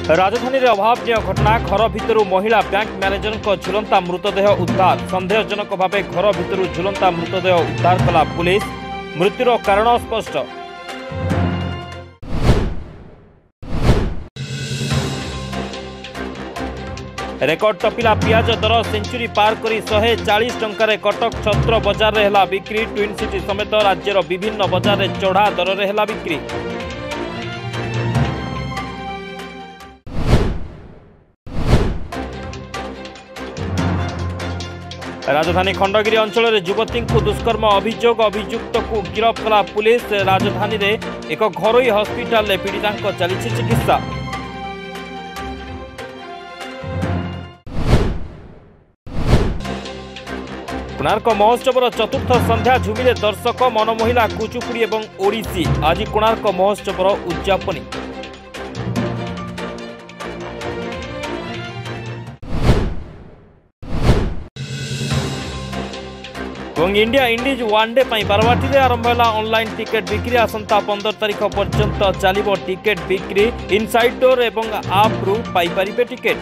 राजधानी रे अभावनीय घटना घर भितर महिला बैंक मैनेजर झुलंता मृतदेह उद्धार संदेहजनक भाव घर भितर झुलंता मृतदेह उद्धार कला पुलिस मृत्युर कारण स्पष्ट। रेकर्ड टपिला पियाज दर सेंचुरी पार करी 140 टंकार कटक छत्र बजार रे हेला बिक्री ट्विन सिटी समेत राज्यर विभिन्न बजार रे चढ़ा दर रे हेला बिक्री। राजधानी खंडगिरी अंचल में युवती को दुष्कर्म अभियुक्त को गिरफ्त कला पुलिस राजधानी रे एक घरोई हस्पिटाल में पीड़िता चली चिकित्सा। कोणार्क महोत्सव चतुर्थ संध्या झुमिले दर्शक मनमोहिला कुचुपुड़ी एवं ओडिसी आज कोणार्क महोत्सव उद्यापनी। इंडिया इंडीज वनडे बारवाटी में आरंभ है ऑनलाइन टिकेट बिक्री आसंता 15 तारीख पर्यंत चलिबो टिकेट बिक्री इनसाइड डोर एवं आप रु पाई परिबे टिकेट।